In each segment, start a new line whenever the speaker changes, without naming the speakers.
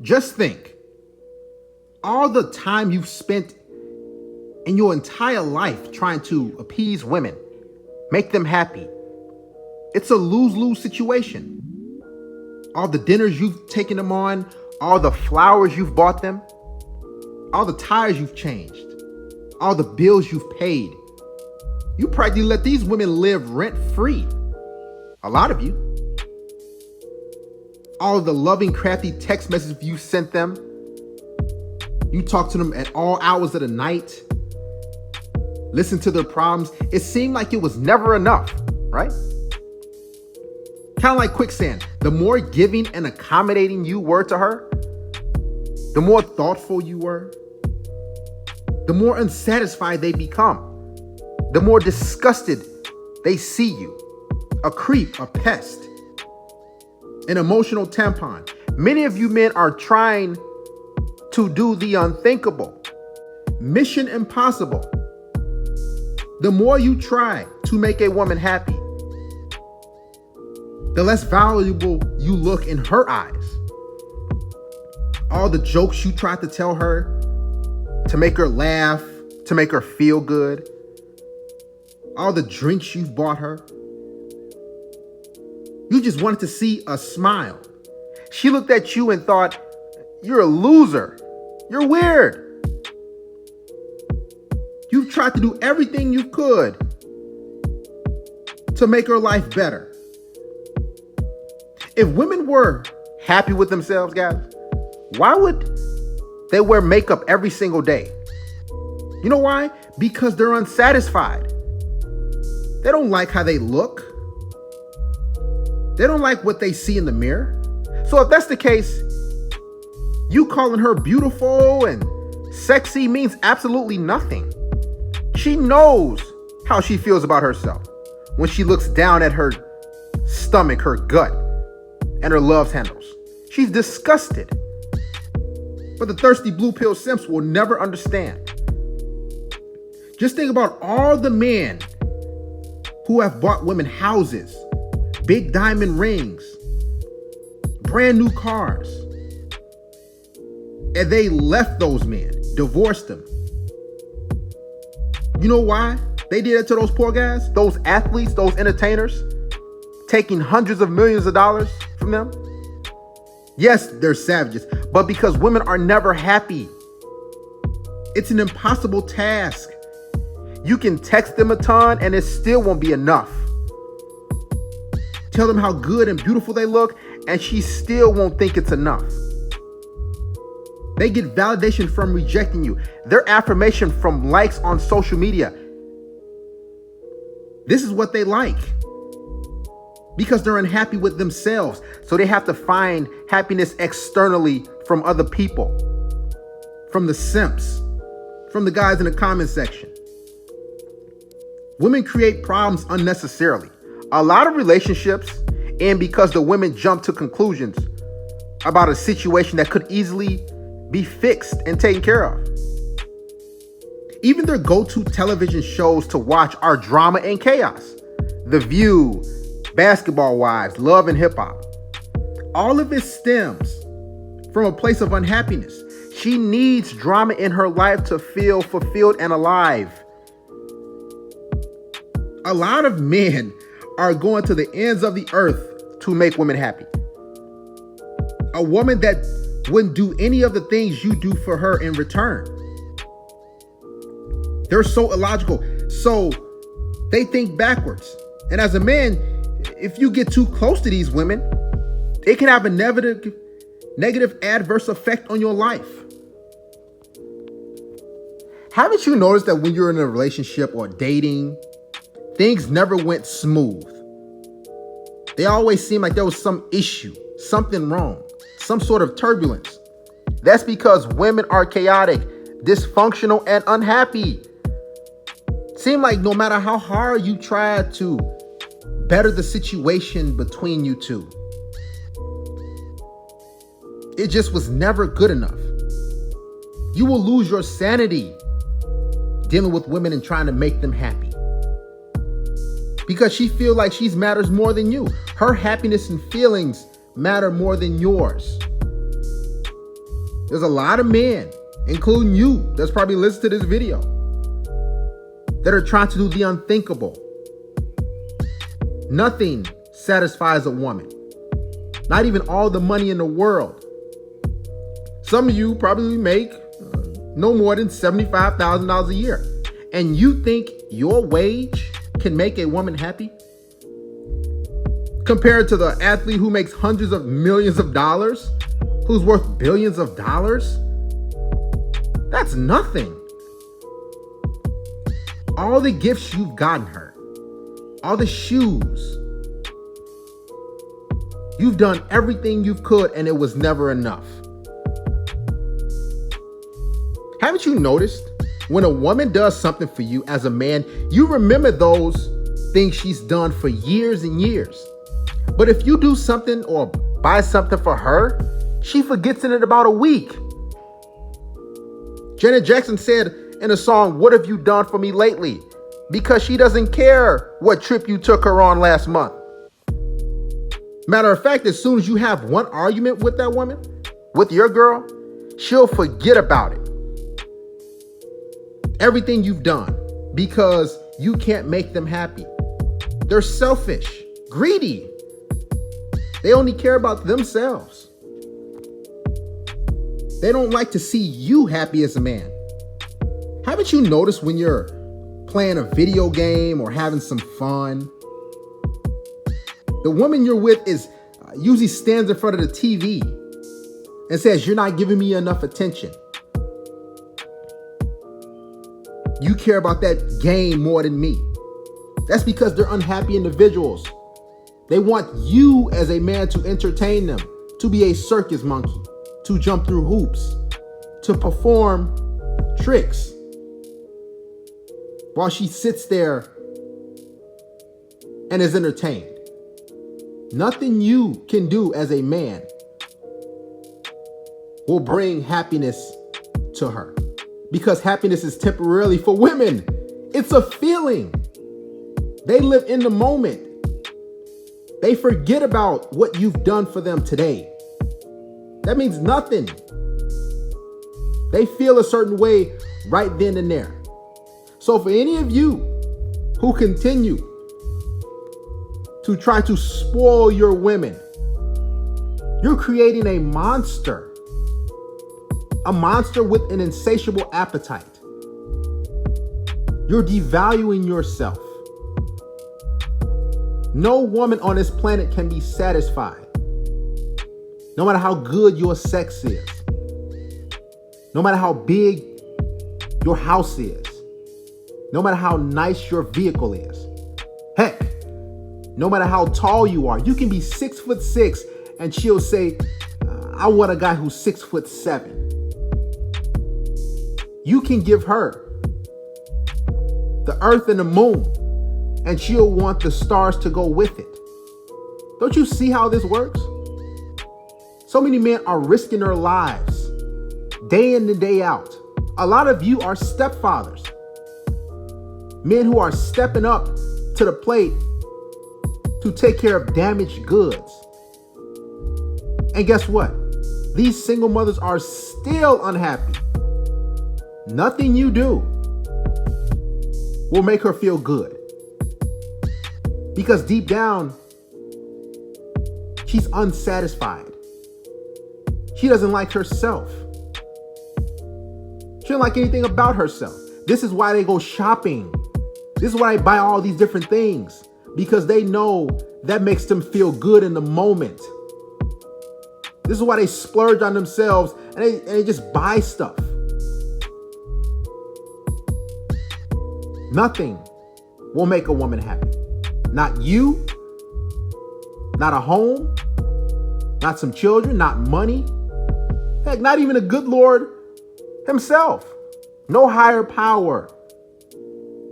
Just think, all the time you've spent in your entire life trying to appease women, make them happy. It's a lose-lose situation. All the dinners you've taken them on, all the flowers you've bought them, all the tires you've changed, all the bills you've paid. You practically let these women live rent-free. A lot of you. All the loving, crafty text messages you sent them. You talk to them at all hours of the night. Listen to their problems. It seemed like it was never enough, right? Kind of like quicksand. The more giving and accommodating you were to her, the more thoughtful you were, the more unsatisfied they become, the more disgusted they see you. A creep, a pest, an emotional tampon. Many of you men are trying to do the unthinkable. Mission impossible. The more you try to make a woman happy, the less valuable you look in her eyes. All the jokes you tried to tell her to make her laugh, to make her feel good. All the drinks you've bought her. You just wanted to see a smile. She looked at you and thought, you're a loser. You're weird. You've tried to do everything you could to make her life better. If women were happy with themselves, guys, why would they wear makeup every single day? You know why? Because they're unsatisfied. They don't like how they look. They don't like what they see in the mirror. So if that's the case, you calling her beautiful and sexy means absolutely nothing. She knows how she feels about herself when she looks down at her stomach, her gut, and her love handles. She's disgusted. But the thirsty blue pill simps will never understand. Just think about all the men who have bought women houses, big diamond rings, brand new cars, and they left those men, divorced them. You know why they did it to those poor guys, those athletes, those entertainers, taking hundreds of millions of dollars from them? Yes, they're savages, but because women are never happy. It's an impossible task. You can text them a ton and it still won't be enough. Tell them how good and beautiful they look, and she still won't think it's enough. They get validation from rejecting you. Their affirmation from likes on social media. This is what they like. Because they're unhappy with themselves. So they have to find happiness externally from other people. From the simps. From the guys in the comment section. Women create problems unnecessarily. A lot of relationships end because the women jump to conclusions about a situation that could easily be fixed and taken care of. Even their go-to television shows to watch are drama and chaos. The View, Basketball Wives, Love and Hip Hop. All of it stems from a place of unhappiness. She needs drama in her life to feel fulfilled and alive. A lot of men are going to the ends of the earth to make women happy. A woman that wouldn't do any of the things you do for her in return. They're so illogical. So they think backwards. And as a man, if you get too close to these women, it can have a negative adverse effect on your life. Haven't you noticed that when you're in a relationship or dating, things never went smooth? They always seem like there was some issue, something wrong, some sort of turbulence. That's because women are chaotic, dysfunctional, and unhappy. Seem like no matter how hard you try to better the situation between you two, it just was never good enough. You will lose your sanity dealing with women and trying to make them happy. Because she feels like she matters more than you. Her happiness and feelings matter more than yours. There's a lot of men, including you, that's probably listening to this video, that are trying to do the unthinkable. Nothing satisfies a woman. Not even all the money in the world. Some of you probably make no more than $75,000 a year. And you think your wage can make a woman happy? Compared to the athlete who makes hundreds of millions of dollars, who's worth billions of dollars? That's nothing. All the gifts you've gotten her, all the shoes, you've done everything you could and it was never enough. Haven't you noticed when a woman does something for you as a man, you remember those things she's done for years and years. But if you do something or buy something for her, she forgets it in about a week. Janet Jackson said in a song, "What have you done for me lately?" Because she doesn't care what trip you took her on last month. Matter of fact, as soon as you have one argument with that woman, with your girl, she'll forget about it. Everything you've done, because you can't make them happy. They're selfish, greedy. They only care about themselves. They don't like to see you happy as a man. Haven't you noticed when you're playing a video game or having some fun, the woman you're with is usually stands in front of the TV and says, "You're not giving me enough attention. You care about that game more than me." That's because they're unhappy individuals. They want you as a man to entertain them, to be a circus monkey, to jump through hoops, to perform tricks while she sits there and is entertained. Nothing you can do as a man will bring happiness to her, because happiness is temporarily for women. It's a feeling. They live in the moment. They forget about what you've done for them today. That means nothing. They feel a certain way right then and there. So for any of you who continue to try to spoil your women, you're creating a monster with an insatiable appetite. You're devaluing yourself. No woman on this planet can be satisfied, no matter how good your sex is, no matter how big your house is, no matter how nice your vehicle is. Heck, no matter how tall you are, you can be 6'6" and she'll say, "I want a guy who's 6'7". You can give her the earth and the moon, and she'll want the stars to go with it. Don't you see how this works? So many men are risking their lives day in and day out. A lot of you are stepfathers. Men who are stepping up to the plate to take care of damaged goods. And guess what? These single mothers are still unhappy. Nothing you do will make her feel good. Because deep down, she's unsatisfied. She doesn't like herself. She doesn't like anything about herself. This is why they go shopping. This is why they buy all these different things. Because they know that makes them feel good in the moment. This is why they splurge on themselves and they just buy stuff. Nothing will make a woman happy. Not you, not a home, not some children, not money. Heck, not even a good Lord himself. No higher power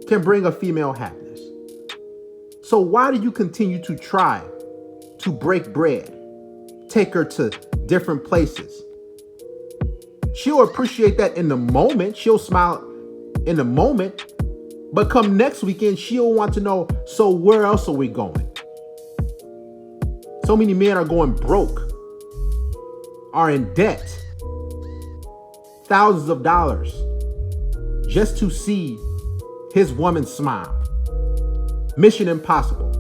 can bring a female happiness. So why do you continue to try to break bread, take her to different places? She'll appreciate that in the moment. She'll smile in the moment. But come next weekend, she'll want to know, so where else are we going? So many men are going broke, are in debt, thousands of dollars just to see his woman smile. Mission impossible.